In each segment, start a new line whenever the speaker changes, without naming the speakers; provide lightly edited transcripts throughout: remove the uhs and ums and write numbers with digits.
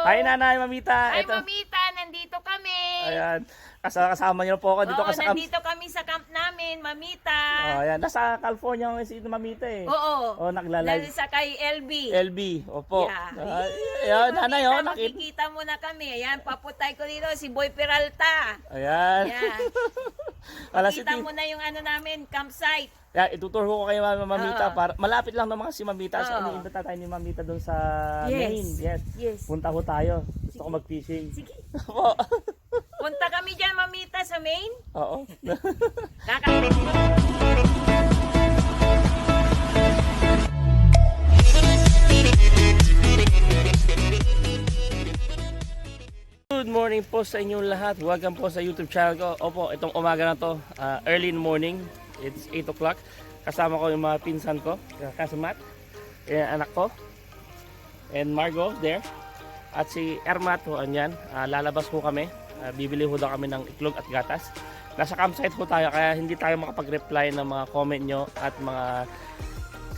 Hi, Nanay, Mamita.
Hi,
Ito.
Mamita. Nandito kami.
Ayan. Kasama niyo po ako dito
Oo,
sa camp.
nandito kami sa camp namin, Mamita.
Oh, ayan. Nasa California si Mamita eh.
Oo.
Oh, nagla-live.
Nandito sa kay LB.
LB. Opo.
Yeah.
Ayan, Nanay, oh.
Makikita mo na kami. Ayan, paputay ko dito si Boy Peralta.
Ayan.
Ayan. Makita mo na yung ano namin, campsite.
Yeah, itutur ko kayo Mamita
Oo.
para malapit lang ng mga si Mamita. So,
Oo.
iniimbita tayo ni Mamita doon sa
Yes.
Maine. Yes.
Yes.
Punta ko tayo. Gusto ko mag-fishing.
Sige.
Opo.
Punta kami dyan, Mamita, sa Maine.
Oo. Good morning po sa inyong lahat. Welcome po sa YouTube channel ko. Opo, itong umaga na to, early in the morning. It's 8 o'clock. Kasama ko yung mga pinsan ko, kasi Matt, yung anak ko, and Margo there. At si Ermat, andyan, lalabas po kami. Bibili ho daw kami ng itlog at gatas. Nasa campsite po tayo, kaya hindi tayo makapag-reply ng mga comment nyo at mga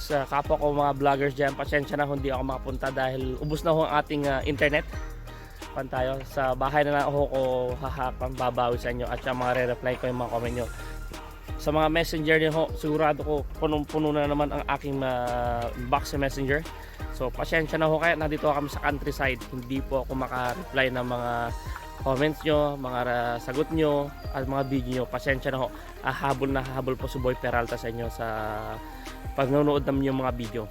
sa kapwa ko mga vloggers dyan. Pasensya na hindi ako makapunta dahil ubos na ho ang ating internet. Tayo sa bahay na lang ako hahapang babawi sa inyo at sa mga re-reply ko yung mga comment nyo. Sa mga messenger niyo ho, sigurado ko punong-puno na naman ang aking box sa messenger. So pasensya na ho, kaya nandito kami sa countryside. Hindi po ako maka-reply ng mga comments nyo, mga sagot nyo at mga video nyo. Pasensya na ho, habol po si Boy Peralta sa inyo sa pagnunood namin yung mga video.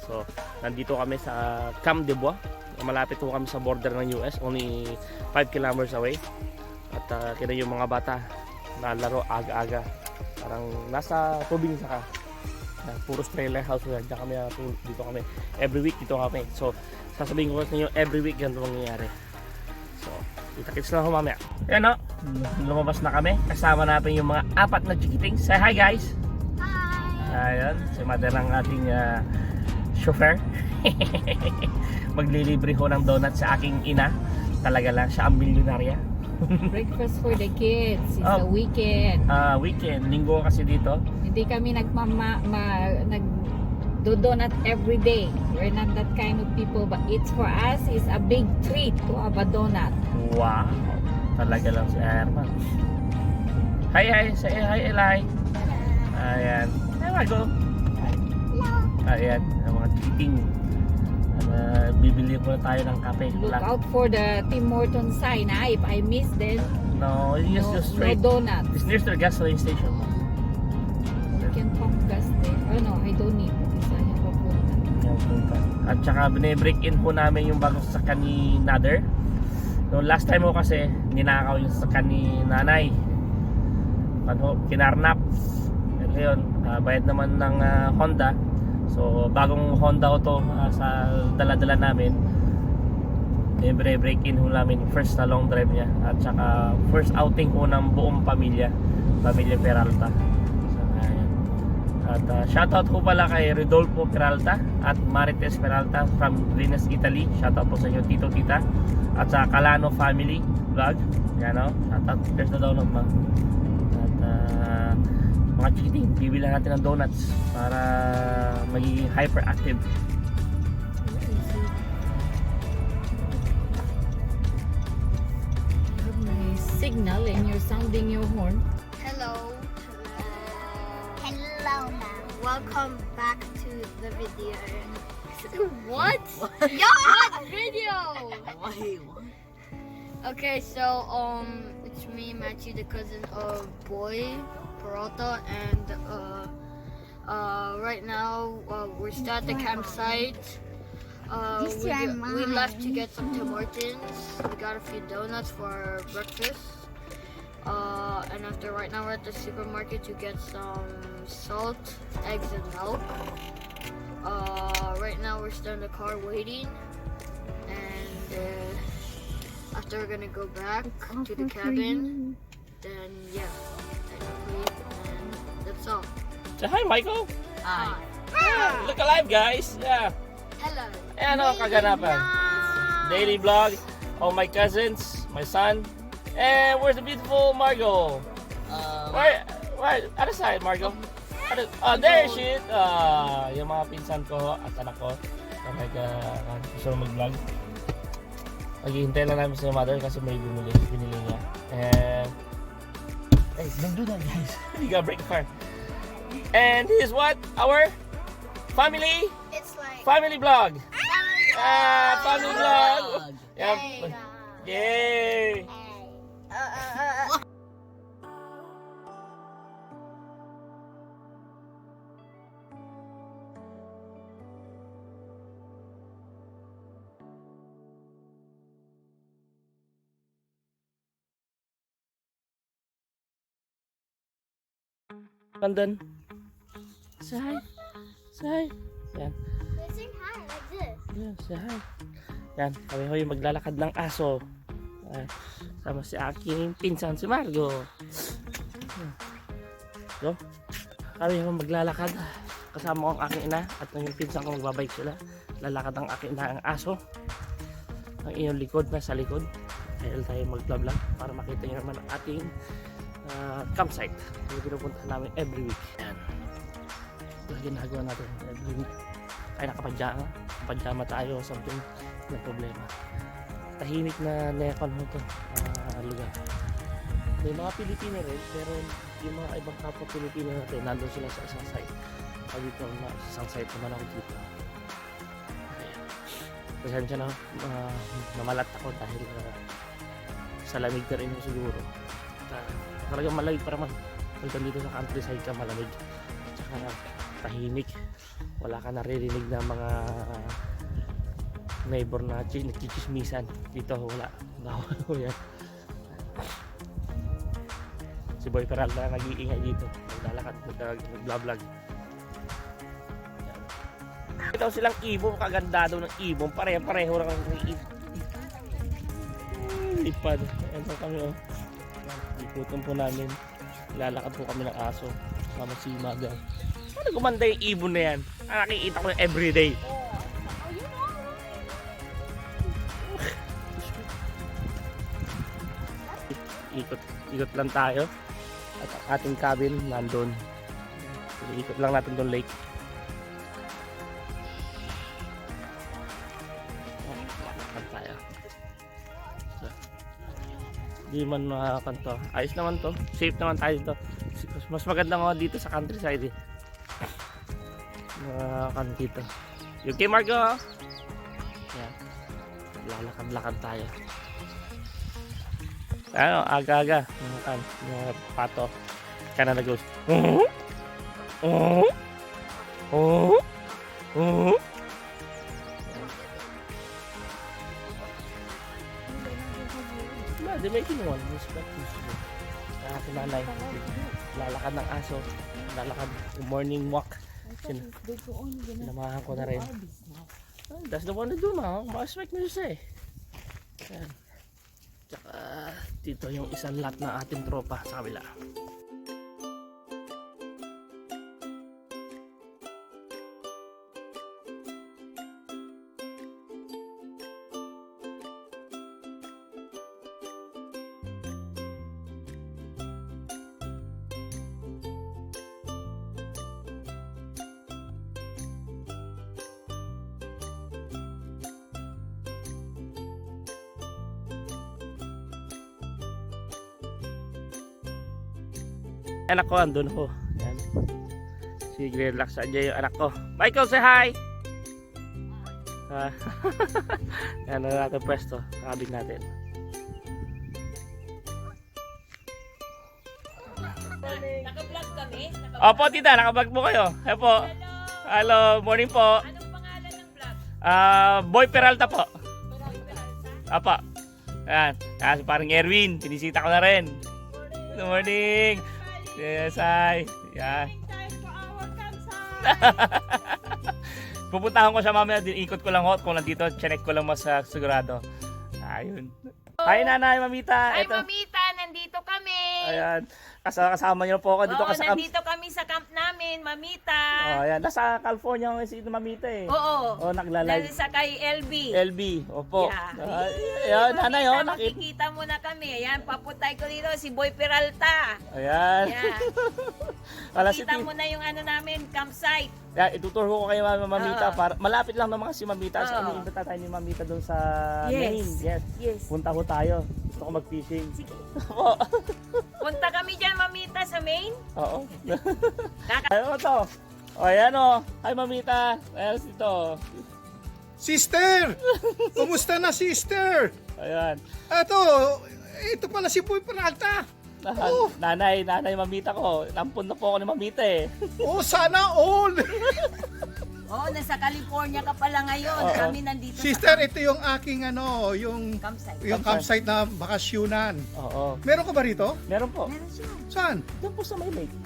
So nandito kami sa Camp de Bois. Malapit po kami sa border ng US, only 5 kilometers away. At kita yung mga bata nalaro aga-aga. Parang nasa tubig saka. Puro trailer house yan. Kami, dito kami. Every week dito kami. So sasabihin ko sa inyo, every week ganito mangyayari. So kita-kits na ako mamaya. Ayan o, lumabas na kami. Kasama natin yung mga 4 na chikiting. Say hi guys! Hi! Ayan, si mother ng ating chauffeur. Maglilibre ho ng donut sa aking ina. Talaga lang, siya ang milyonarya.
Breakfast for the kids. It's a weekend.
Weekend, linggo kasi dito.
Hindi kami nagdo-donut every day. We're not that kind of people, but it's for us is a big treat to have a donut.
Wow! Talaga lang si Herman. Hi! Say hi, Eli! Ayan. Hi, Margo! Ayan, ang mga cheating. Bibili po na tayo ng kape.
Look out for the Tim Hortons sign. If I miss them,
No, it's just straight.
no donut.
It's near the gasoline station.
You can pump gas there. Oh no, I don't need because I have a phone.
At saka binibreak in po namin yung bagong sasakyan ni Nader. No, last time ho kasi ninakaw yung sasakyan ni nanay. Kinarnap. At ngayon, bayad naman ng Honda. So bagong Honda to sa dala-dala namin. Break in ho namin first na long drive niya at saka first outing ho ng buong pamilya Peralta. So, ayan. At shoutout ho pala kay Rodolfo Peralta at Marites Peralta from Venice, Italy. Shoutout po sa inyo Tito Tita at sa Calano Family Vlog. Yan o, shoutout. There's the download ma. At mga cheating, bibili natin ng donuts para magiging hyperactive.
You have my signal and you're sounding your horn.
Hello. Hello, ma'am. Welcome back to the video. What? What video? Okay, so it's me, Matthew, the cousin of Boy Peralta, and right now we're still at the campsite. We left to get some Tim Hortons. We got a few donuts for our breakfast. And after right now we're at the supermarket to get some salt, eggs, and milk. Right now we're still in the car waiting, and after we're gonna go back to the cabin. Then yeah, and that's all.
Say hi, Michael!
Hi.
Look alive, guys! Yeah!
Hello.
Ayan o, kaganapan. Daily vlog of my cousins, my son. And where's the beautiful Margo? Where? Other side, Margo? There she is. Yung mga pinsan ko at anak ko. Talaga gusto na mag-vlog. Maghihintay lang namin sa mother kasi may binili niya. And hey, don't do that, guys. You gotta break the fire. And here's what? Our family
It's like
vlog. Family vlog. Yeah. Yay. London. Say hi. Say hi. Yan.
Say hi like this.
Yan, say hi. Yan, kami ho yung maglalakad ng aso. Sama si aking pinsan si Margo. So, kami ho maglalakad. Kasama ko ang aking ina at yung pinsan ko magbabike sila. Lalakad ang aking ina ang aso. Ang iyong likod na sa likod. Dahil tayo mag-vlog para makita nyo naman ang ating campsite. Yung pinupunta namin every week. Yan. Ito ginagawa natin every week. Ay nakapadyama tayo o something na problema. Tahimik na nekon mo ito lugar. May mga Pilipino rin pero yung mga ibang kapwa Pilipino natin nandun sila sa isang site. Dito na isang site naman ako dito. Pasensya na namalat ako dahil sa lamig na rin yung siguro. Talagang malamig para punta dito sa countryside ka, malamig. Tsaka tahimik. Wala ka naririnig na mga neighbor na nagchichismisan. Dito wala. Yan. Si Boy Peralta nag-iingay dito. Naglalakad, nag-vlog. Ito silang ibon, kaganda daw ng ibon. Pareho lang ng ibon. Lipad. Ayan po kami oh. Ikutan po namin. Lalakad po kami ng aso. Sama si Maga. Ano gumanda yung ibon na yan? Nakikita ko yung everyday. Ikot lang tayo. At ang ating cabin nandun. Ikot lang natin doon lake. Lakad tayo. Di man makakanto. Ayos naman to. Safe naman tayo dito. Mas maganda nga dito sa countryside eh. Makakanto dito. Yung kay Margo. Yan. Lalakad-lakad tayo. Ano, aga-aga. Yung pato. Canada Ghost. They're making one. Respect this. Si nanay. Lalakad ng aso. Lalakad. Morning walk. Sinamahan ko na rin. That's the one to do now. Ma-respect mo siya eh. Yan. Tsaka dito yung isang lot na ating tropa sa kabila. Anak ko andun ho. Yan. Sige, relax aja yung anak ko. Michael, say hi! Yan na natin pwesto. Kakabit natin.
Naka-vlog kami?
Opo, tita. Nakablog po kayo. Hello po. Hello. Morning po.
Anong pangalan ng vlog?
Boy Peralta po. Opo. Yan. Yan si parang Erwin. Pinisita ko na rin. Good morning. Yes, hi. Yan. Pupuntahan ko siya mamaya. Ikot ko lang kung nandito. Check ko lang mas sigurado. Ayun. Hi, nanay, mamita.
Hi,
Ito.
mamita. Nandito kami.
Ayan. Kasama niyo po ako dito
Oo,
sa camp.
nandito kami sa camp namin, Mamita.
Oh, ayan. Nasa California si Mamita eh.
Oo.
Oh, nagla-live.
Sa kay LB.
LB, opo.
Yeah.
Ayan, nanay, oh, nakita.
Makikita mo na kami. Ayan, paputay ko dito si Boy Peralta.
Ayan.
Ayan.
Wala si
Kita mo na yung ano namin, campsite.
Yan, ituturo ko kayo Mamita
Oo.
para malapit lang naman si Mamita. So,
Oo.
iniimbita tayo ni Mamita doon sa
Yes.
Maine. Yes.
Yes.
Punta ko tayo. Gusto ko mag-fishing.
Sige.
Oo.
Punta kami dyan, Mamita, sa Maine.
Oo.
Kaka-
Ano to? O, ayan o. Hi, Mamita. Ayan dito.
Sister! Kumusta na, sister?
Ayan.
Ito pala si Boy Peralta. Oh.
Nanay Mamita ko. Nampun na po ako ni Mamita eh.
Oh, sana all!
Oo, nasa California ka pala ngayon.
Oo.
Kami nandito
Sister,
sa
ito yung aking yung
campsite.
campsite na bakasyunan.
Oo.
Meron ka ba rito?
Meron po.
Meron siya.
Saan?
Doon po sa may lake.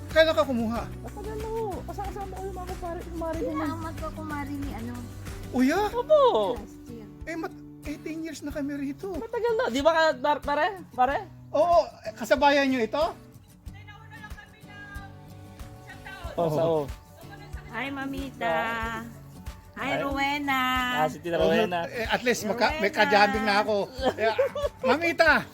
Kailan ka kumuha?
Matagal na ho. Kasama ko yung mga kumari naman.
Amat ka kumari ni ano,
Uya,
Opo.
last year.
18 years na kami rito.
Matagal na. Di ba ka, pare?
Oo, kasabayan nyo ito?
Oo. Oo.
Hi, Mamita. Hi,
Hi.
Rowena.
Si Tita Rowena.
At least may
Rowena.
kadyabing na ako. Mamita,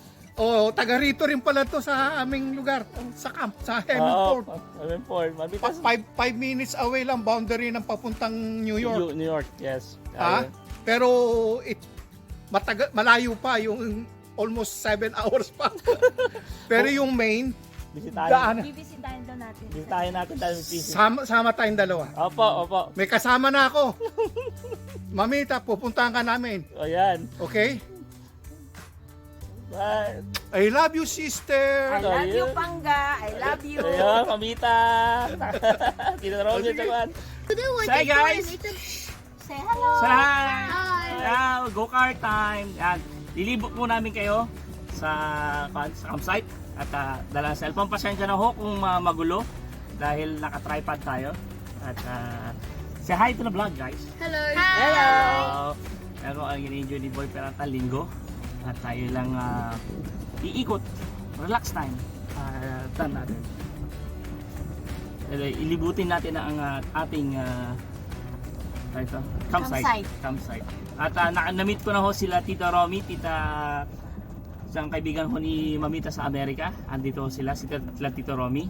taga rito rin pala to sa aming lugar. Sa camp, sa Heavenport.
Heavenport. Mamita.
5 minutes away lang boundary ng papuntang New York.
New York, yes.
Ha? Pero malayo pa yung almost 7 hours pa. Pero yung main,
Bisitahin.
daan,
Bibisitahin daw natin.
Bisitahin natin dahil may fishing.
sama tayong dalawa.
Opo.
May kasama na ako. Mamita, pupuntahan ka namin.
O yan.
Okay?
Bye.
I love you, sister.
I love you, Pangga. I love you.
Ayun, Mamita. Tita Rowena, tsakuan. Say guys.
Say hello.
Say hi. Yeah, go-kart time. Yan. Lilibot po namin kayo sa campsite. At dala sa cellphone. Pasensya na ho kung magulo. Dahil naka-tripod tayo. At say hi to the vlog, guys.
Hello.
Hello.
Pero ang in-enjoy ni Boy Peralta linggo. At tayo lang iikot. Relax time. Tan natin. Ilibutin natin ang ating campsite. At na-meet ko na ho sila Tita Romy, isang kaibigan ko ni Mamita sa Amerika. Andito sila, sila Tito Romy.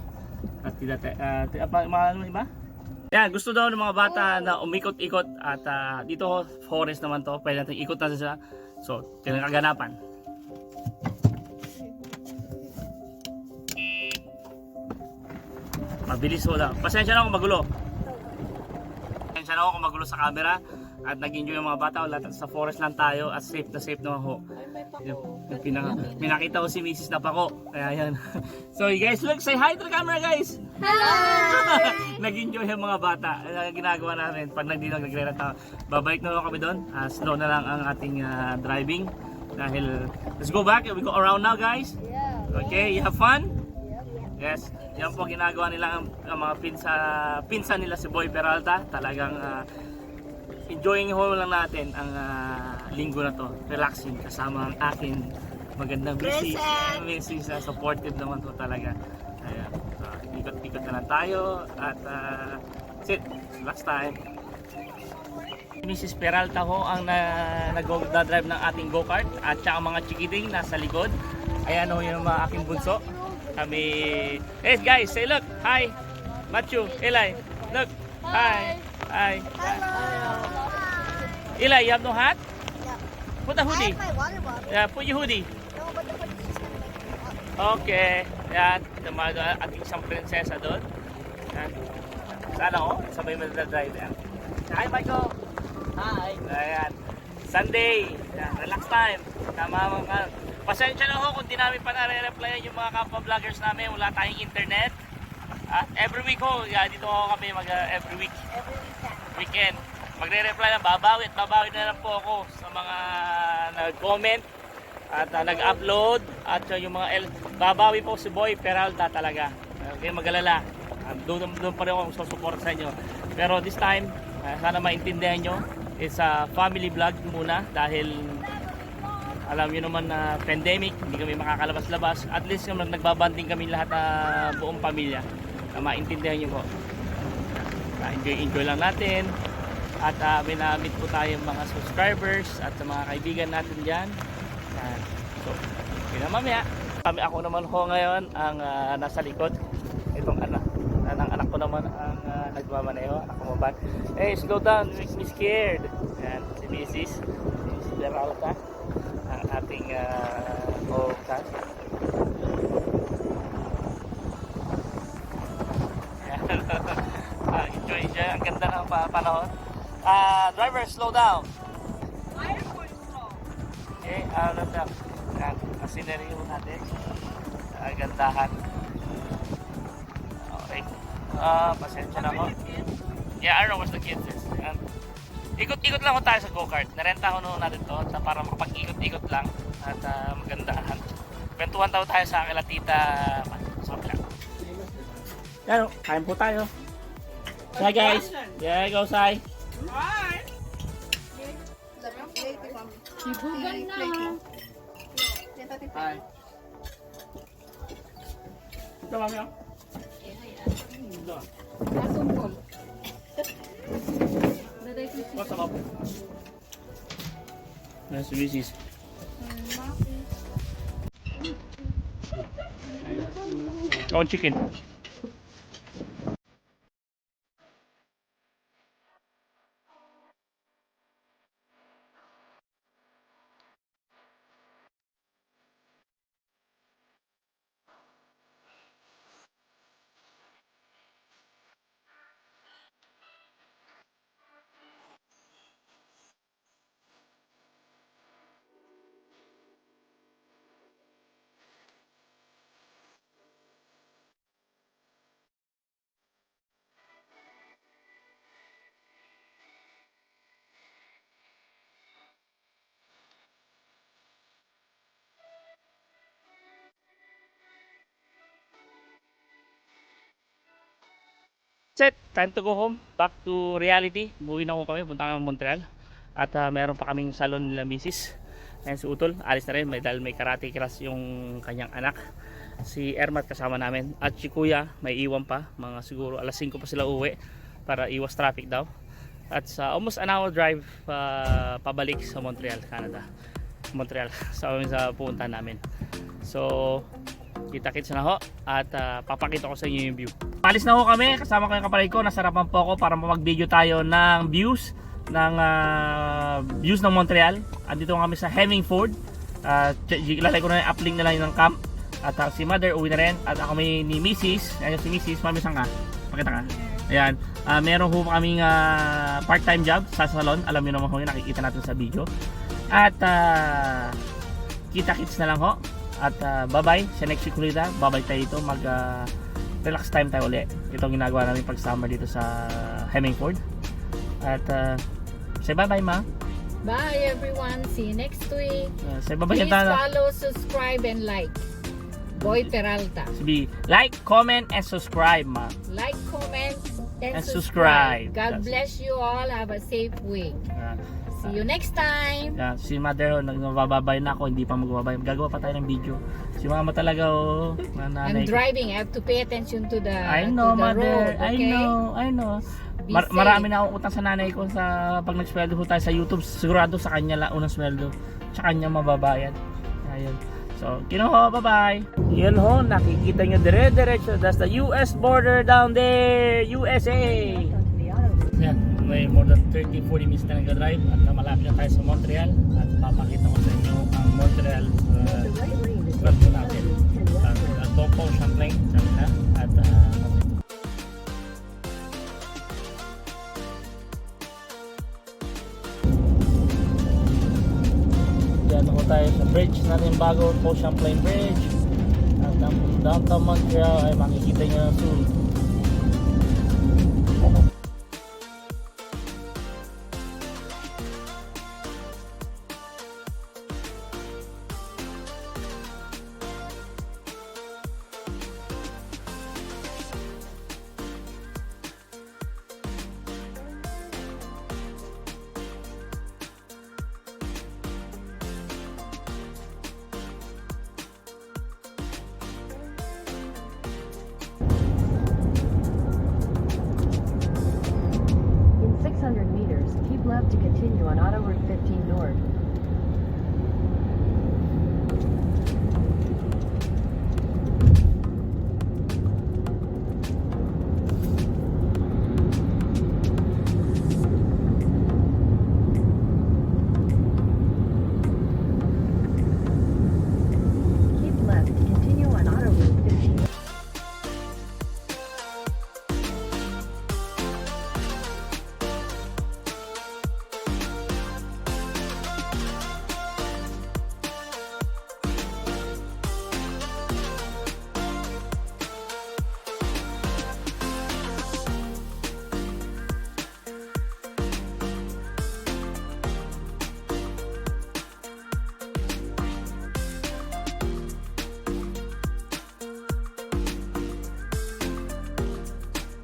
At ano iba? Yan, gusto daw ng mga bata na umikot-ikot at dito forest naman to. Pwede natin ikot natin sila. So, tinagaganapan. Mabilis ho lang. Pasensya na ako magulo. Pasensya na ako kung magulo sa camera. At nag-enjoy yung mga bata. Wala, sa forest lang tayo at safe na safe naman ho. May nakita ko si Mrs. Napako. Kaya yan. So you guys, look, say hi to the camera guys. Hello! Nag-enjoy yung mga bata. Ginagawa namin pag nagre-renta. Babalik na lang kami doon. Slow na lang ang ating driving. Dahil, let's go back. We go around now guys. Okay, you have fun? Yes. Yan po ginagawa nila ang mga pinsan nila si Boy Peralta. Talagang enjoying ho lang natin ang linggo na to. Relaxing kasama ang akin magandang Mrs. Supportive naman to talaga. Ayan. So, ikot-ikot na lang tayo at that's it. Last time. Mrs. Peralta ho ang nag-drive ng ating go-kart at saka mga chikiting nasa likod. Ayan ho yung mga aking bunso. Kami... Hey guys, say look! Hi! Matthew, Eli, look! Hi! Hi! Eli, you have no hat?
No.
Put a hoodie.
my water bottle.
Yeah, put your hoodie.
No, but the hoodie is gonna make me hot.
Okay. Yan. Ito mga ating isang prinsesa doon. Yan. Sana ko. Sabay mo na drive yan. Hi, Michael. Hi. Ayan. Sunday. Yan. Relax time. Tama mga. Pasensya na ho kung di namin pa nare-replyan yung mga kapwa-vloggers namin. Wala tayong internet. Every week ho. Dito ho kami every week.
Every
Weekend.
weekend.
Magre-reply lang. Babawi na lang po ako sa mga nag-comment at nag-upload at yung mga babawi po si Boy Peralta talaga. Okay, mag-alala. Doon pa rin ako susupport sa inyo. Pero this time, sana maintindihan nyo, it's a family vlog muna dahil Alam niyo naman na pandemic, hindi kami makakalabas-labas. At least naman nagbabanding kami lahat na buong pamilya. Na maintindihan niyo po. Enjoy lang natin. At minamit po tayong mga subscribers at sa mga kaibigan natin dyan. Yan. So, yun na mamaya. Ako naman ho ngayon ang nasa likod. Itong anak ko naman ang nagmamaneho. Anak ko maban. Hey, slow down. You make me scared. Yan, si Mrs. Leralta. Ang ating co-cast. Enjoy. Ang ganda ng panahon. Driver, slow down. Okay, ano na. Yan, ang scenery natin. Gandahan. Okay. Pasensya na ko. Yeah, I don't know what's the kids is. Yan. Ikot-ikot lang ho tayo sa go-kart. Narenta ko noon natin to para makapag-ikot-ikot lang at magandahan. Kwentuhan tayo sa kila tita sa kapila. Yan, kain po tayo. Hi guys. Yeah, go Sai.
Sibugan na.
Hi. Ito mami ako.
Kasumpol.
What's up? Nice Mrs. Oh, chicken. Set, time to go home. Back to reality. Buwi na kami, punta kami Montreal. At meron pa kaming salon nila misis. Ayan si Utol, alis na rin dahil may karate class yung kanyang anak. Si Ermat kasama namin. At si Kuya, may iwan pa. Mga siguro alas 5 pa sila uwi para iwas traffic daw. At sa almost an hour drive pabalik sa Montreal, Canada. Montreal, sa pupuntahan namin. So, kita-kits na ho at papakita ko sa inyo yung view. Palis na ho kami, kasama ko yung kapatid ko, nasarapan po ako para mag-video tayo ng views ng Montreal. Andito kami sa Hemingford. Ilalagay ko na yung uplink na lang ng camp. At si mother uwi na rin. At ako may ni Mrs. Ayun si Mrs. Mami, saan ka? Pakita ka. Ayan. Meron ho kaming part-time job sa salon. Alam niyo naman ho yun, nakikita natin sa video. At kita-kits na lang ho. At bye-bye sa next week ulit. Bye-bye tayo dito. Relax time tayo ulit. Itong ginagawa namin pag summer dito sa Hemingford. At say bye-bye ma.
Bye everyone. See you next week.
Say bye-bye
Please follow, subscribe, and like. Boy Peralta.
Sabi, like, comment, and subscribe ma.
Like, comment,
And
and
subscribe.
subscribe. God
Yes.
bless you all. Have a safe week. See you next time.
Si mother nagbababay na ako, hindi pa magbabay. Gagawa pa tayo ng video. Si mama talaga
I'm
nanay.
driving. I have to pay attention to the
I know
to the
mother.
road. Okay?
I know.
Be safe.
Marami na akong utang sa nanay ko sa pag nagsweldo ho tayo sa YouTube. Sigurado sa kanya lang unang sweldo. Sa kanya mababayad. Ayun. So, kinuho, bye-bye. Yun ho, nakikita nyo dire-diretso. That's the US border down there, USA. Yan, may more than 30-40 minutes na nag-drive at malapit na tayo sa Montreal. At papakita ko sa inyo ang Montreal sweldo natin. Topo, Champlain, Canada. At yan ako tayo sa bridge natin bago po Champlain Bridge at ang downtown Montreal ay makikita nyo soon.
to continue on Auto Route 15 North.